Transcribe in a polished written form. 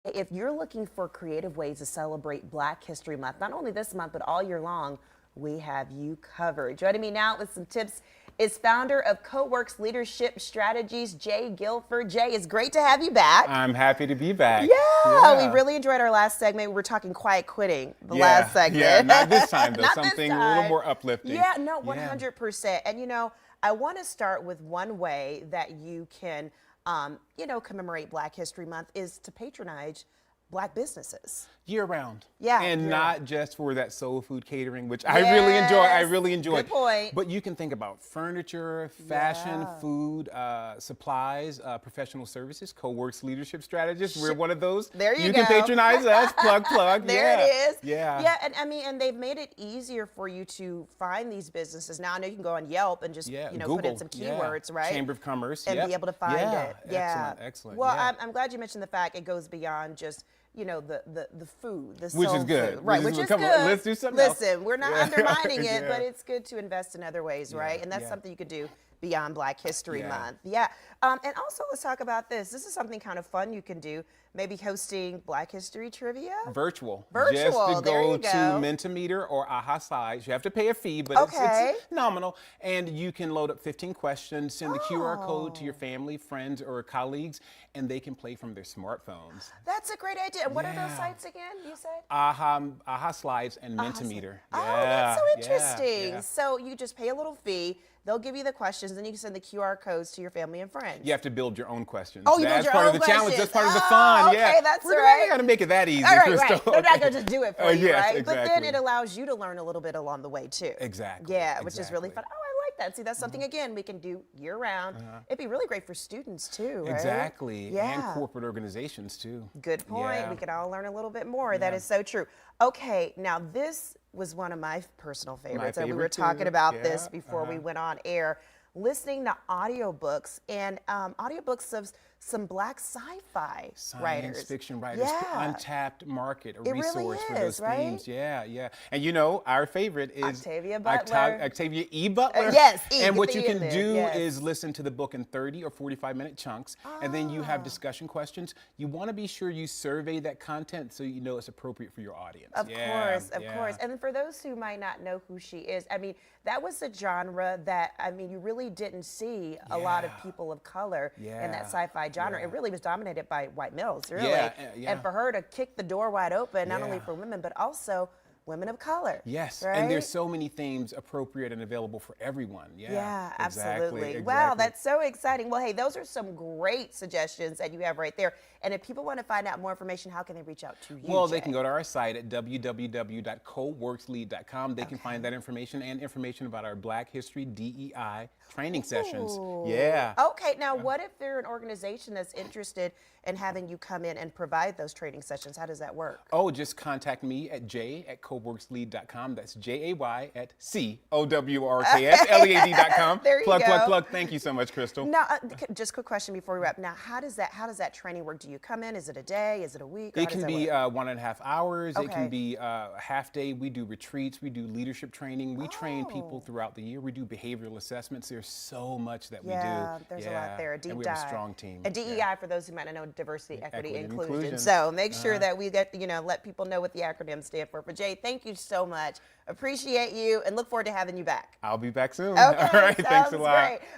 If you're looking for creative ways to celebrate Black History Month, not only this month, but all year long, we have you covered. Joining me now with some tips is founder of CoWorks Leadership Strategies, Jay Guilford. Jay, it's great to have you back. I'm happy to be back. Yeah, we really enjoyed our last segment. We were talking quiet quitting last segment. Yeah, not this time though. Not Something this a little time. more uplifting. Yeah, no, 100%. And you know, I want to start with one way that you can, commemorate Black History Month is to patronize Black businesses. Year round. Yeah, And year not round. just for that soul food catering, which I really enjoy. I really enjoy. Good point. But you can think about furniture, fashion, Yeah. food, supplies, professional services, CoWorks Leadership Strategists. We're one of those. There you You go. can patronize us. Plug. There Yeah. it is. Yeah. Yeah, and I mean, and they've made it easier for you to find these businesses. Now I know you can go on Yelp and just, Google. put in some keywords, right? Chamber of Commerce. And be able to find it. Yeah. Excellent. Well, yeah. I'm glad you mentioned the fact it goes beyond just, the food, the Which is soul good. food. Right, which is Come good. on, let's do something else. Listen, we're not Yeah. undermining it, Yeah. but it's good to invest in other ways, right? And that's yeah. something you could do beyond Black History Yeah. Month. Yeah. And also let's talk about this. This is something kind of fun you can do. Maybe hosting Black History Trivia. Virtual. Virtual, Just to there go you to go. Mentimeter or Aha Slides. You have to pay a fee, but Okay. it's nominal. And you can load up 15 questions, send the QR code to your Oh. family, friends, or colleagues, and they can play from their smartphones. That's a great idea. And what are those Yeah. sites again, you said? Aha Slides and Mentimeter. Oh, that's so Yeah, interesting. yeah. So you just pay a little fee. They'll give you the questions, and you can send the QR codes to your family and friends. You have to build your own questions. Oh, you build That's your part own of the challenge. That's questions. part of the Oh, fun. okay, Yeah. that's We're right. not going to make it that easy, All right, Crystal. right. They're not going to just do it for you, yes, right? But then exactly. it allows you to learn a little bit along the way, too. Exactly, Yeah, which is really exactly. fun. Oh, I like that. See, that's something, again, we can do year-round. It'd be really great for students, too, right? Exactly. Yeah. And corporate organizations, too. Good point. Yeah. We could all learn a little bit more. That is so true. Okay, now this was one of my personal favorites, and we were favorite too. talking about this Yeah, before we went on air. Listening to audiobooks and audiobooks of some Black sci-fi writers. Science fiction writers, Yeah. untapped market, a It really resource for is, those right? themes. Yeah. And our favorite is Octavia Butler. Octavia E. Butler. Yes, E, And get what the you E in can there, do yes. is listen to the book in 30 or 45-minute chunks, and then you have discussion questions. You want to be sure you survey that content so you know it's appropriate for your audience. Of Yeah. course. And then for those who might not know who she is, I mean, that was a genre that, I mean, you really didn't see a lot of Yeah. people of color in that Yeah. sci-fi genre. Yeah. It really was dominated by white males, really. Yeah. And for her to kick the door wide open, not only Yeah. for women, but also women of color. Yes, right? and there's so many themes appropriate and available for everyone. Yeah, exactly, absolutely. Wow, exactly. that's so exciting. Well, hey, those are some great suggestions that you have right there. And if people want to find out more information, how can they reach out to you? Well, they Jay? can go to our site at www.coworkslead.com. They can find that information and information about our Black History DEI training sessions. Ooh. Yeah. Okay, now what if they're an organization that's interested in having you come in and provide those training sessions? How does that work? Oh, just contact me at jay@coworkslead.com. That's JAY at COWRKSLEAD.com. There you plug, go. plug, plug. Thank you so much, Crystal. Now, just a quick question before we wrap. Now, how does that training work? Do you come in? Is it a day? Is it a week? Or It how does can that be work? 1.5 hours. It Okay. can be a half day. We do retreats. We do leadership training. We train people Oh. throughout the year. We do behavioral assessments. There's so much that we Yeah, do. there's a lot there. A deep and we dive. have a strong team. And DEI, for those who might not know, diversity, equity, Equity, and inclusion. inclusion. So make sure that we get, let people know what the acronyms stand for. But Jay, thank you so much. Appreciate you and look forward to having you back. I'll be back soon. Okay, All right. Thanks a sounds lot. great.